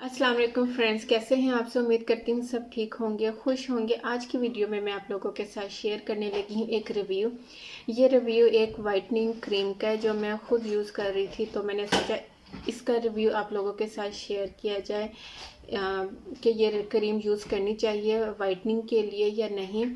अस्सलाम वालेकुम फ्रेंड्स, कैसे हैं आप सब। उम्मीद करती हूँ सब ठीक होंगे, खुश होंगे। आज की वीडियो में मैं आप लोगों के साथ शेयर करने लगी हूँ एक रिव्यू। ये रिव्यू एक वाइटनिंग क्रीम का है जो मैं खुद यूज़ कर रही थी, तो मैंने सोचा इसका रिव्यू आप लोगों के साथ शेयर किया जाए कि ये क्रीम यूज़ करनी चाहिए वाइटनिंग के लिए या नहीं।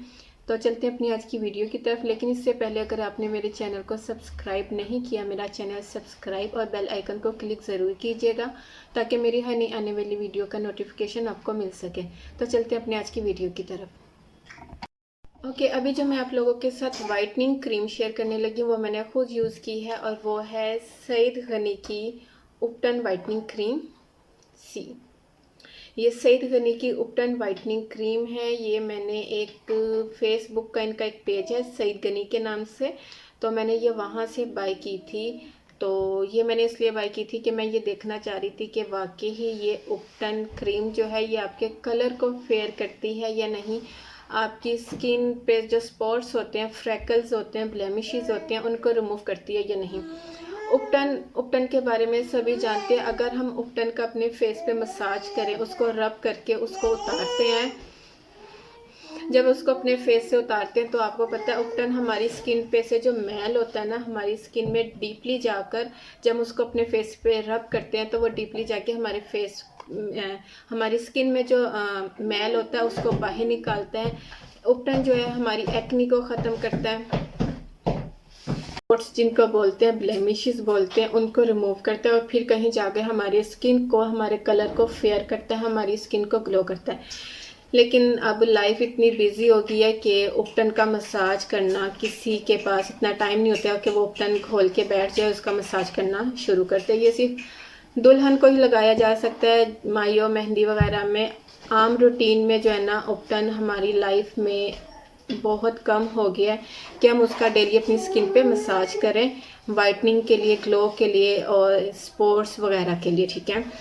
तो चलते हैं अपनी आज की वीडियो की तरफ। लेकिन इससे पहले अगर आपने मेरे चैनल को सब्सक्राइब नहीं किया, मेरा चैनल सब्सक्राइब और बेल आइकन को क्लिक ज़रूर कीजिएगा ताकि मेरी हर नई आने वाली वीडियो का नोटिफिकेशन आपको मिल सके। तो चलते हैं अपनी आज की वीडियो की तरफ। ओके, अभी जो मैं आप लोगों के साथ वाइटनिंग क्रीम शेयर करने लगी वो मैंने खुद यूज़ की है और वो है सईद गनी की उपटन वाइटनिंग क्रीम सी। ये सईद गनी की उपटन वाइटनिंग क्रीम है। ये मैंने एक फेसबुक का इनका एक पेज है सईद गनी के नाम से, तो मैंने ये वहाँ से बाय की थी। तो ये मैंने इसलिए बाय की थी कि मैं ये देखना चाह रही थी कि वाकई ही ये उपटन क्रीम जो है ये आपके कलर को फेयर करती है या नहीं, आपकी स्किन पे जो स्पॉट्स होते हैं, फ्रैकल्स होते हैं, ब्लेमिशेस होते हैं, उनको रिमूव करती है या नहीं। उपटन उपटन के बारे में सभी जानते हैं। अगर हम उपटन का अपने फेस पे मसाज करें, उसको रब करके उसको उतारते हैं, जब उसको अपने फेस से उतारते हैं तो आपको पता है उपटन हमारी स्किन पे से जो मैल होता है ना, हमारी स्किन में डीपली जाकर जब उसको अपने फेस पे रब करते हैं तो वो डीपली जाके हमारे फेस हमारी स्किन में जो मैल होता है उसको बाहर निकालता है। उपटन जो है हमारी एक्नी को ख़त्म करता है, स्पॉट्स जिनको बोलते हैं, ब्लेमिशेस बोलते हैं, उनको रिमूव करता है और फिर कहीं जाकर हमारी स्किन को, हमारे कलर को फेयर करता है, हमारी स्किन को ग्लो करता है। लेकिन अब लाइफ इतनी बिजी हो गई है कि उपटन का मसाज करना, किसी के पास इतना टाइम नहीं होता कि वो उपटन खोल के बैठ जाए उसका मसाज करना शुरू करते हैं। ये सिर्फ दुल्हन को ही लगाया जा सकता है, मायो मेहंदी वगैरह में। आम रूटीन में जो है ना उपटन हमारी लाइफ में बहुत कम हो गया है कि हम उसका डेली अपनी स्किन पे मसाज करें वाइटनिंग के लिए, ग्लो के लिए और स्पोर्ट्स वगैरह के लिए, ठीक है।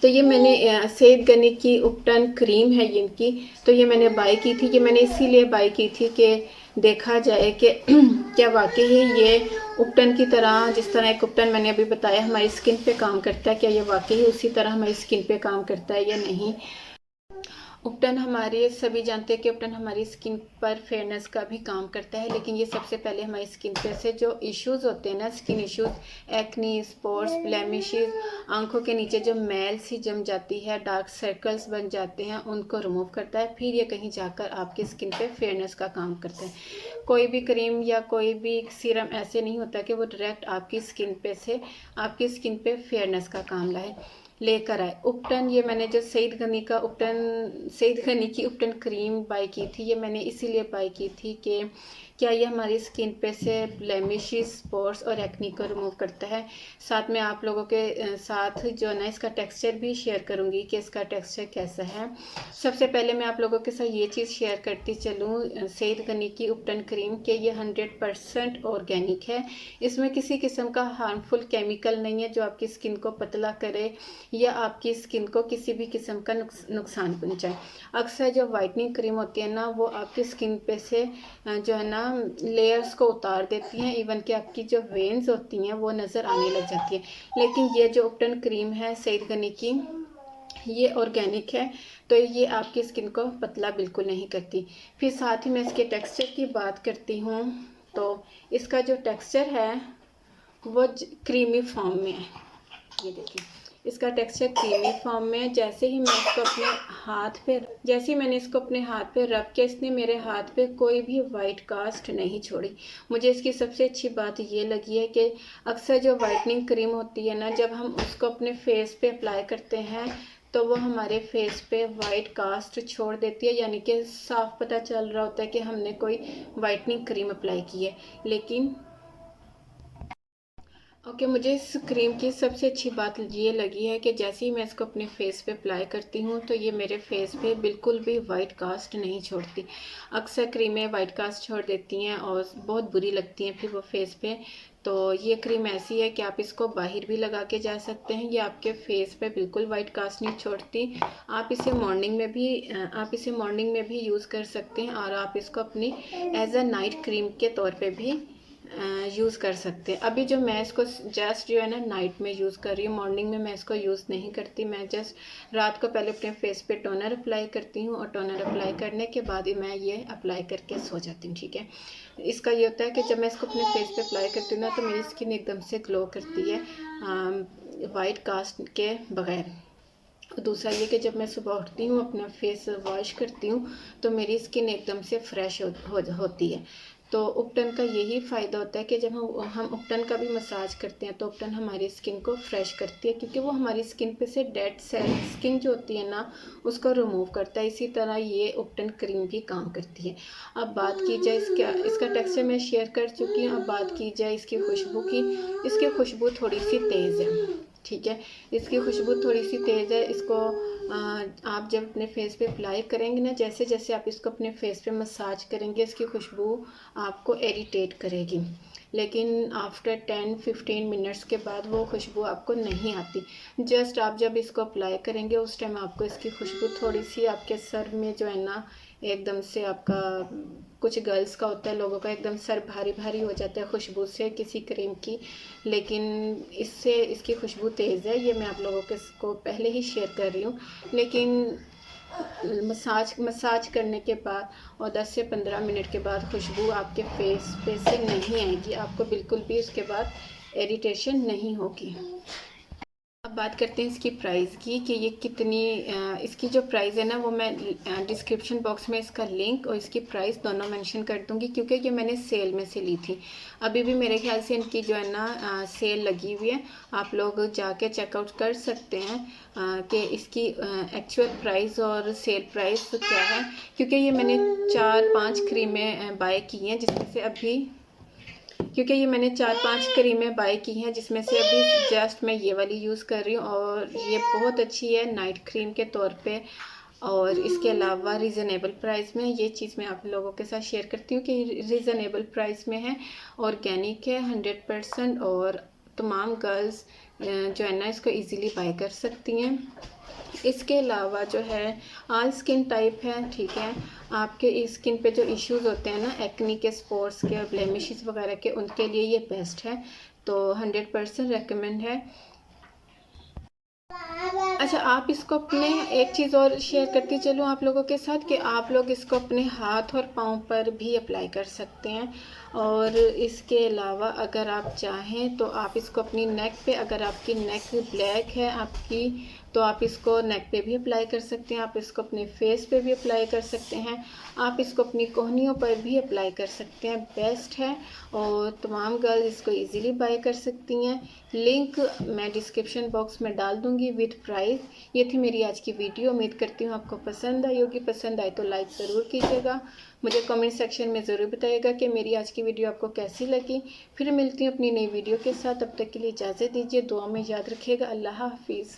तो ये मैंने सईद गनी की उपटन क्रीम है इनकी, तो ये मैंने बाय की थी। ये मैंने इसीलिए बाय की थी कि देखा जाए कि क्या वाकई ही ये उपटन की तरह, जिस तरह एक उपटन मैंने अभी बताया हमारी स्किन पे काम करता है, क्या ये वाकई ही उसी तरह हमारी स्किन पे काम करता है या नहीं। उपटन हमारे सभी जानते हैं कि उपटन हमारी स्किन पर फेयरनेस का भी काम करता है, लेकिन ये सबसे पहले हमारी स्किन पे से जो इश्यूज़ होते हैं ना, skin issues, acne, spots, blemishes, आंखों के नीचे जो मैल सी जम जाती है, डार्क सर्कल्स बन जाते हैं, उनको रिमूव करता है। फिर ये कहीं जाकर आपकी स्किन पे फेयरनेस का काम करता है। कोई भी क्रीम या कोई भी सीरम ऐसे नहीं होता कि वो डायरेक्ट आपकी स्किन पे से आपकी स्किन पे फेयरनेस का काम लाए लेकर आए। उपटन, ये मैंने जो सईद गनी की उपटन क्रीम बाय की थी, ये मैंने इसीलिए बाय की थी कि क्या ये हमारी स्किन पे से ब्लेमिशेस, स्पॉट्स और एक्नी को रिमूव करता है। साथ में आप लोगों के साथ जो है ना इसका टेक्सचर भी शेयर करूँगी कि इसका टेक्सचर कैसा है। सबसे पहले मैं आप लोगों के साथ ये चीज़ शेयर करती चलूँ सईद गनी की उपटन क्रीम के ये 100% ऑर्गेनिक है। इसमें किसी किस्म का हार्मफुल केमिकल नहीं है जो आपकी स्किन को पतला करे या आपकी स्किन को किसी भी किस्म का नुकसान पहुंचाए। अक्सर जो वाइटनिंग क्रीम होती है ना वो आपकी स्किन पे से जो है ना लेयर्स को उतार देती हैं, इवन कि आपकी जो वेन्स होती हैं वो नज़र आने लग जाती है। लेकिन ये जो उपटन क्रीम है सईद गनी की, ये ऑर्गेनिक है, तो ये आपकी स्किन को पतला बिल्कुल नहीं करती। फिर साथ ही मैं इसके टेक्सचर की बात करती हूँ, तो इसका जो टेक्सचर है वो क्रीमी फॉर्म में है। ये देखिए, इसका टेक्सचर क्रीमी फॉर्म में है। जैसे ही मैंने इसको अपने हाथ पे रब किया, इसने मेरे हाथ पे कोई भी वाइट कास्ट नहीं छोड़ी। मुझे इसकी सबसे अच्छी बात ये लगी है कि अक्सर जो वाइटनिंग क्रीम होती है ना, जब हम उसको अपने फेस पे अप्लाई करते हैं तो वो हमारे फेस पे वाइट कास्ट छोड़ देती है, यानी कि साफ पता चल रहा होता है कि हमने कोई वाइटनिंग क्रीम अप्लाई की है। लेकिन मुझे इस क्रीम की सबसे अच्छी बात ये लगी है कि जैसे ही मैं इसको अपने फेस पे अप्लाई करती हूँ तो ये मेरे फेस पे बिल्कुल भी वाइट कास्ट नहीं छोड़ती। अक्सर क्रीमें वाइट कास्ट छोड़ देती हैं और बहुत बुरी लगती हैं फिर वो फेस पे। तो ये क्रीम ऐसी है कि आप इसको बाहर भी लगा के जा सकते हैं, ये आपके फेस पे बिल्कुल वाइट कास्ट नहीं छोड़ती। आप इसे मॉर्निंग में भी यूज़ कर सकते हैं और आप इसको अपनी एज अ नाइट क्रीम के तौर पे भी यूज़ कर सकते हैं। अभी जो मैं इसको जस्ट जो है ना नाइट में यूज़ कर रही हूँ, मॉर्निंग में मैं इसको यूज़ नहीं करती। मैं जस्ट रात को पहले अपने फेस पे टोनर अप्लाई करती हूँ और टोनर अप्लाई करने के बाद ही मैं ये अप्लाई करके सो जाती हूँ, ठीक है। इसका ये होता है कि जब मैं इसको अपने फेस पे अप्लाई करती हूँ ना तो मेरी स्किन एकदम से ग्लो करती है वाइट कास्ट के बगैर। दूसरा ये कि जब मैं सुबह उठती हूँ अपना फेस वॉश करती हूँ तो मेरी स्किन एकदम से फ्रेश होती है। तो उपटन का यही फ़ायदा होता है कि जब हम उपटन का भी मसाज करते हैं तो उपटन हमारी स्किन को फ्रेश करती है, क्योंकि वो हमारी स्किन पे से डेड सेल स्किन जो होती है ना उसको रिमूव करता है। इसी तरह ये उपटन क्रीम भी काम करती है। अब बात की जाए इसका टेक्सचर मैं शेयर कर चुकी हूँ। अब बात की जाए इसकी खुशबू की। इसकी खुशबू थोड़ी सी तेज़ है, ठीक है। इसकी खुशबू थोड़ी सी तेज़ है। इसको आप जब अपने फेस पे अप्लाई करेंगे ना, जैसे जैसे आप इसको अपने फेस पे मसाज करेंगे इसकी खुशबू आपको इरिटेट करेगी, लेकिन आफ्टर 10-15 मिनट्स के बाद वो खुशबू आपको नहीं आती। जस्ट आप जब इसको अप्लाई करेंगे उस टाइम आपको इसकी खुशबू थोड़ी सी आपके सर में जो है ना एकदम से आपका, कुछ गर्ल्स का होता है, लोगों का एकदम सर भारी भारी हो जाता है खुशबू से किसी क्रीम की, लेकिन इससे इसकी खुशबू तेज़ है। ये मैं आप लोगों के को पहले ही शेयर कर रही हूँ। लेकिन मसाज करने के बाद और 10 से 15 मिनट के बाद खुशबू आपके फेस पे से नहीं आएगी, आपको बिल्कुल भी उसके बाद इरिटेशन नहीं होगी। अब बात करते हैं इसकी प्राइस की कि ये कितनी, इसकी जो प्राइस है ना वो मैं डिस्क्रिप्शन बॉक्स में इसका लिंक और इसकी प्राइस दोनों मेंशन कर दूंगी, क्योंकि ये मैंने सेल में से ली थी। अभी भी मेरे ख्याल से इनकी जो है ना सेल लगी हुई है, आप लोग जाके चेकआउट कर सकते हैं कि इसकी एक्चुअल प्राइस और सेल प्राइस क्या है, क्योंकि ये मैंने 4-5 क्रीमें बाय की हैं जिसमें से अभी, क्योंकि ये मैंने 4-5 क्रीमें बाय की हैं जिसमें से अभी जस्ट मैं ये वाली यूज़ कर रही हूँ और ये बहुत अच्छी है नाइट क्रीम के तौर पे। और इसके अलावा रीज़नेबल प्राइस में, ये चीज़ मैं आप लोगों के साथ शेयर करती हूँ कि रीज़नेबल प्राइस में है, ऑर्गेनिक है 100% और तमाम गर्ल्स जो है ना इसको इजीली बाय कर सकती हैं। इसके अलावा जो है ऑल स्किन टाइप है, ठीक है। आपके स्किन पे जो इश्यूज़ होते हैं ना एक्नी के, स्पॉट्स के, ब्लेमिशेस वगैरह के, उनके लिए ये बेस्ट है, तो 100% रेकमेंड है। अच्छा, आप इसको अपने, एक चीज़ और शेयर करती चलूँ आप लोगों के साथ कि आप लोग इसको अपने हाथ और पाँव पर भी अप्लाई कर सकते हैं। और इसके अलावा अगर आप चाहें तो आप इसको अपनी नेक पे, अगर आपकी नेक ब्लैक है आपकी, तो आप इसको नेक पे भी अप्लाई कर सकते हैं। आप इसको अपने फेस पे भी अप्लाई कर सकते हैं। आप इसको अपनी कोहनियों पर भी अप्लाई कर सकते हैं, बेस्ट है और तमाम गर्ल इसको इजीली बाय कर सकती हैं। लिंक मैं डिस्क्रिप्शन बॉक्स में डाल दूंगी विद प्राइस। ये थी मेरी आज की वीडियो, उम्मीद करती हूँ आपको पसंद आई होगी। पसंद आए तो लाइक ज़रूर कीजिएगा, मुझे कमेंट सेक्शन में ज़रूर बताइएगा कि मेरी आज की वीडियो आपको कैसी लगी। फिर मिलती हूँ अपनी नई वीडियो के साथ, तब तक के लिए इजाज़त दीजिए, दुआ में याद रखिएगा। अल्लाह हाफिज़।